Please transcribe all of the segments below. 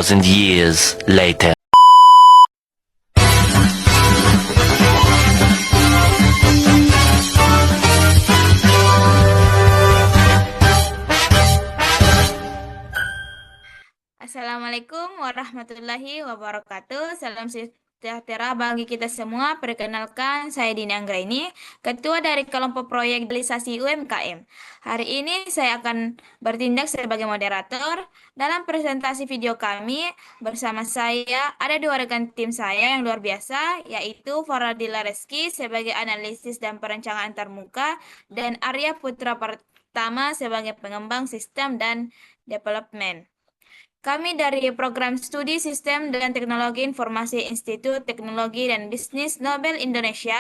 2,000 years later. Assalamualaikum warahmatullahi wabarakatuh. Salam sejahtera bagi kita semua. Perkenalkan, saya Dini Anggraini, Ketua dari Kelompok Proyek Digitalisasi UMKM. Hari ini saya akan bertindak sebagai moderator. Dalam presentasi video kami, bersama saya ada dua rekan tim saya yang luar biasa, yaitu Faradila Reski sebagai analisis dan perencanaan antarmuka, dan Arya Putra Pertama sebagai pengembang sistem dan development. Kami dari Program Studi Sistem dan Teknologi Informasi Institut Teknologi dan Bisnis Nobel Indonesia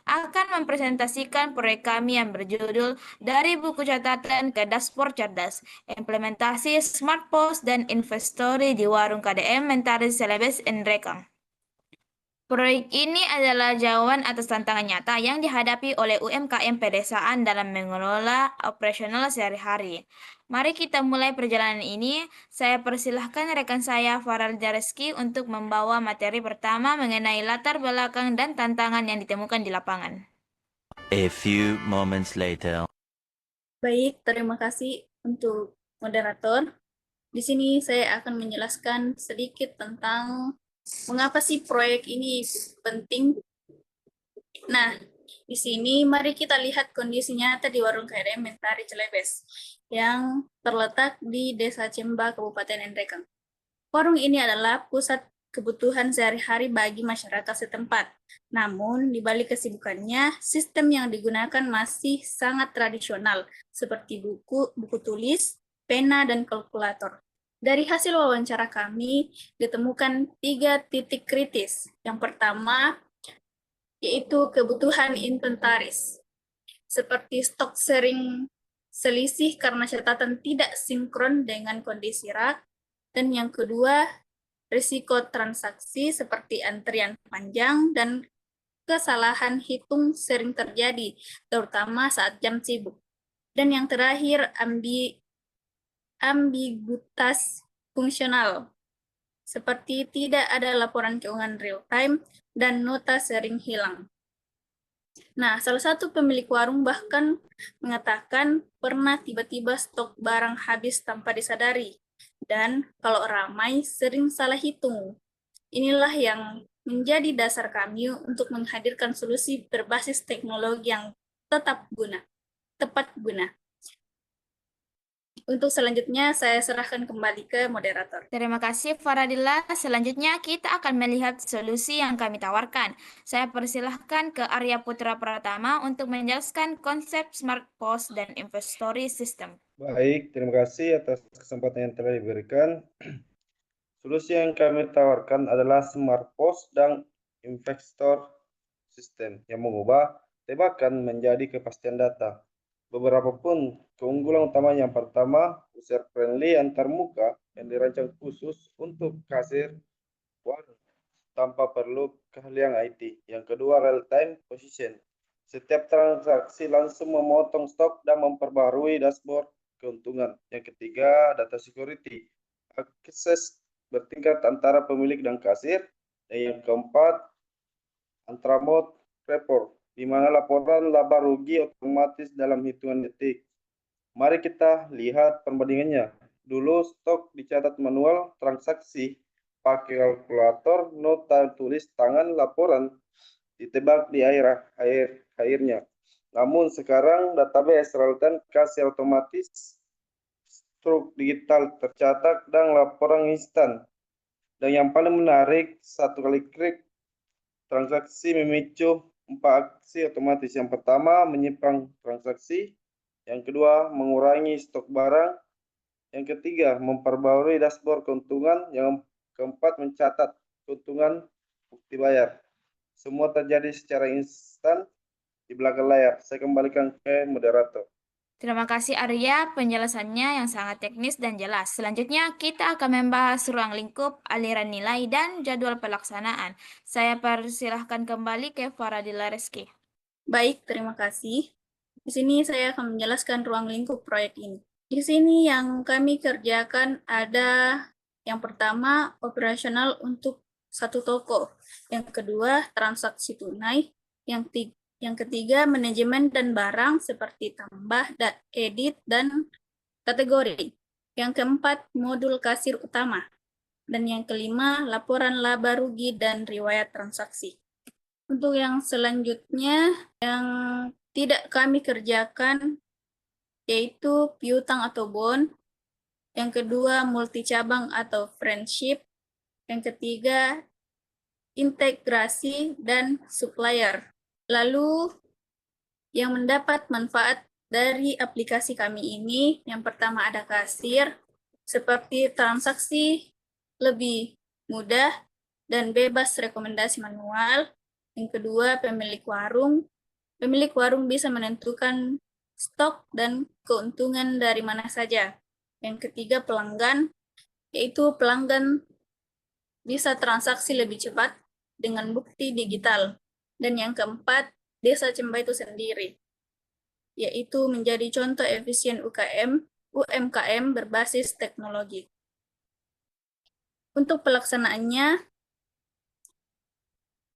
akan mempresentasikan proyek kami yang berjudul Dari Buku Catatan ke Dashboard Cerdas, Implementasi Smart POS dan Inventory di Warung KDM Mentaris Celebes Rekang. Proyek ini adalah jawaban atas tantangan nyata yang dihadapi oleh UMKM pedesaan dalam mengelola operasional sehari-hari. Mari kita mulai perjalanan ini. Saya persilahkan rekan saya Farel Jareski untuk membawa materi pertama mengenai latar belakang dan tantangan yang ditemukan di lapangan. A few moments later. Baik, terima kasih untuk moderator. Di sini saya akan menjelaskan sedikit tentang mengapa sih proyek ini penting. Nah, di sini mari kita lihat kondisi nyata di Warung KDM Mentari Celebes yang terletak di Desa Cemba, Kabupaten Nrekang. Warung ini adalah pusat kebutuhan sehari-hari bagi masyarakat setempat. Namun, di balik kesibukannya, sistem yang digunakan masih sangat tradisional, seperti buku tulis, pena, dan kalkulator. Dari hasil wawancara kami, ditemukan 3 titik kritis. Yang pertama, yaitu kebutuhan inventaris, seperti stok sering selisih karena catatan tidak sinkron dengan kondisi rak. Dan yang kedua, risiko transaksi seperti antrian panjang dan kesalahan hitung sering terjadi, terutama saat jam sibuk. Dan yang terakhir, ambiguitas fungsional, seperti tidak ada laporan keuangan real-time dan nota sering hilang. Nah, salah satu pemilik warung bahkan mengatakan pernah tiba-tiba stok barang habis tanpa disadari. Dan kalau ramai, sering salah hitung. Inilah yang menjadi dasar kami untuk menghadirkan solusi berbasis teknologi yang tepat guna. Untuk selanjutnya, saya serahkan kembali ke moderator. Terima kasih Faradila. Selanjutnya kita akan melihat solusi yang kami tawarkan. Saya persilahkan ke Arya Putra Pratama untuk menjelaskan konsep Smart POS dan Inventory System. Baik, terima kasih atas kesempatan yang telah diberikan. Solusi yang kami tawarkan adalah Smart POS dan Investor System yang mengubah tebakan menjadi kepastian data. Beberapa pun keunggulan utama yang pertama, user friendly antarmuka yang dirancang khusus untuk kasir warung tanpa perlu keahlian IT. Yang kedua, real time position. Setiap transaksi langsung memotong stok dan memperbarui dashboard keuntungan. Yang ketiga, data security. Akses bertingkat antara pemilik dan kasir. Dan yang keempat, Antramode report, di mana laporan laba rugi otomatis dalam hitungan detik. Mari kita lihat perbandingannya. Dulu stok dicatat manual, transaksi pakai kalkulator, nota tulis tangan, laporan ditebak di akhirnya. Namun sekarang database real-time kasih otomatis, struk digital tercatat, dan laporan instan. Dan yang paling menarik, satu kali klik transaksi memicu 4 aksi otomatis. Yang pertama, menyimpan transaksi. Yang kedua, mengurangi stok barang. Yang ketiga, memperbarui dashboard keuntungan. Yang keempat, mencatat keuntungan bukti bayar. Semua terjadi secara instan di belakang layar. Saya kembalikan ke moderator. Terima kasih Arya, penjelasannya yang sangat teknis dan jelas. Selanjutnya kita akan membahas ruang lingkup, aliran nilai, dan jadwal pelaksanaan. Saya persilahkan kembali ke Faradila Reski. Baik, terima kasih. Di sini saya akan menjelaskan ruang lingkup proyek ini. Di sini yang kami kerjakan ada Yang pertama, operasional untuk satu toko. Yang kedua, transaksi tunai. Yang ketiga, manajemen dan barang seperti tambah, dan edit, dan kategori. Yang keempat, modul kasir utama. Dan yang kelima, laporan laba rugi dan riwayat transaksi. Untuk yang selanjutnya, yang tidak kami kerjakan, yaitu piutang atau bond. Yang kedua, multi cabang atau friendship. Yang ketiga, integrasi dan supplier. Lalu, yang mendapat manfaat dari aplikasi kami ini, yang pertama ada kasir, seperti transaksi lebih mudah dan bebas rekomendasi manual. Yang kedua, pemilik warung. Pemilik warung bisa menentukan stok dan keuntungan dari mana saja. Yang ketiga, pelanggan, yaitu pelanggan bisa transaksi lebih cepat dengan bukti digital. Dan yang keempat, Desa Cemba itu sendiri, yaitu menjadi contoh efisien UMKM berbasis teknologi. Untuk pelaksanaannya,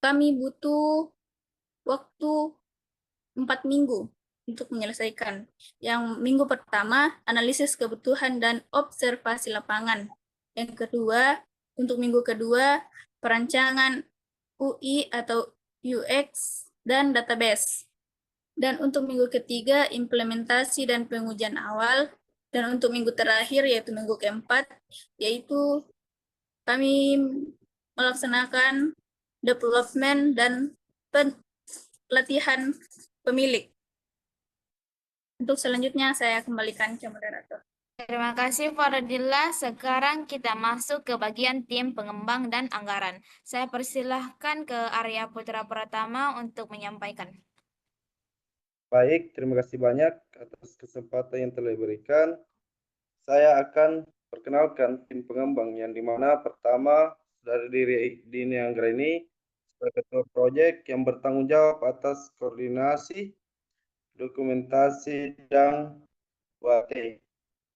kami butuh waktu 4 minggu untuk menyelesaikan. Yang minggu pertama, analisis kebutuhan dan observasi lapangan. Yang kedua, untuk minggu kedua, perancangan UI atau UX dan database. Dan untuk minggu ketiga, implementasi dan pengujian awal. Dan untuk minggu terakhir, yaitu minggu keempat, yaitu kami melaksanakan development dan pelatihan pemilik. Untuk selanjutnya, saya kembalikan ke moderator. Terima kasih Faradillah. Sekarang kita masuk ke bagian tim pengembang dan anggaran. Saya persilahkan ke Arya Putra Pratama untuk menyampaikan. Baik, terima kasih banyak atas kesempatan yang telah diberikan. Saya akan perkenalkan tim pengembang yang dimana pertama dari diri Dini Anggraini sebagai ketua proyek yang bertanggung jawab atas koordinasi, dokumentasi, dan UAT.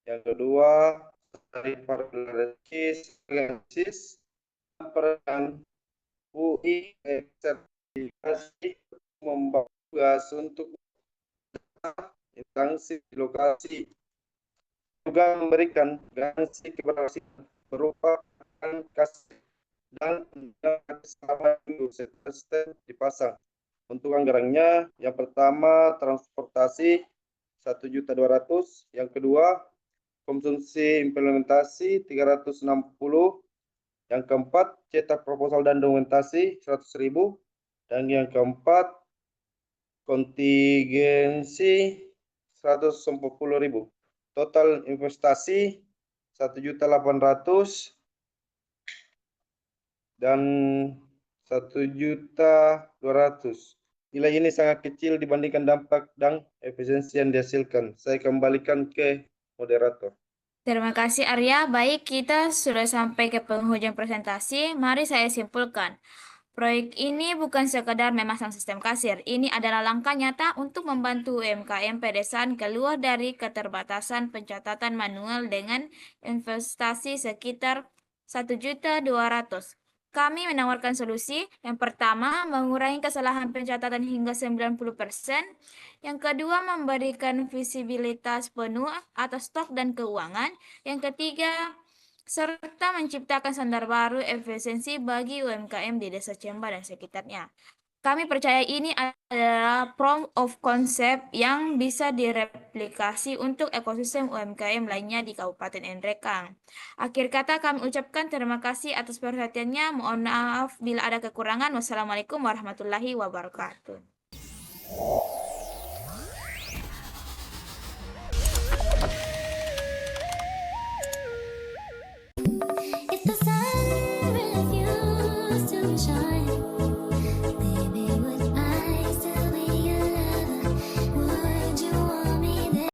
Yang kedua, dari para analisis peran UI sertifikasi membawa tugas untuk instansi lokasi, juga memberikan garansi keberhasilan berupa kasih dan selama sistem dipasang. Untuk anggarannya, yang pertama transportasi 1.200.000, yang kedua konsumsi implementasi 360, yang keempat cetak proposal dan dokumentasi 100.000, dan yang keempat kontingensi 140.000. Total investasi 1.800.000 dan 1.200.000. Nilai ini sangat kecil dibandingkan dampak dan efisiensi yang dihasilkan. Saya kembalikan ke moderator. Terima kasih Arya. Baik, kita sudah sampai ke penghujung presentasi. Mari saya simpulkan. Proyek ini bukan sekadar memasang sistem kasir. Ini adalah langkah nyata untuk membantu UMKM pedesaan keluar dari keterbatasan pencatatan manual dengan investasi sekitar 1.200.000. Kami menawarkan solusi. Yang pertama, mengurangi kesalahan pencatatan hingga 90%. Yang kedua, memberikan visibilitas penuh atas stok dan keuangan. Yang ketiga, serta menciptakan standar baru efisiensi bagi UMKM di Desa Cemba dan sekitarnya. Kami percaya ini adalah proof of concept yang bisa direplikasi untuk ekosistem UMKM lainnya di Kabupaten Nrekang. Akhir kata kami ucapkan terima kasih atas perhatiannya. Mohon maaf bila ada kekurangan. Wassalamualaikum warahmatullahi wabarakatuh. If the sun refused to shine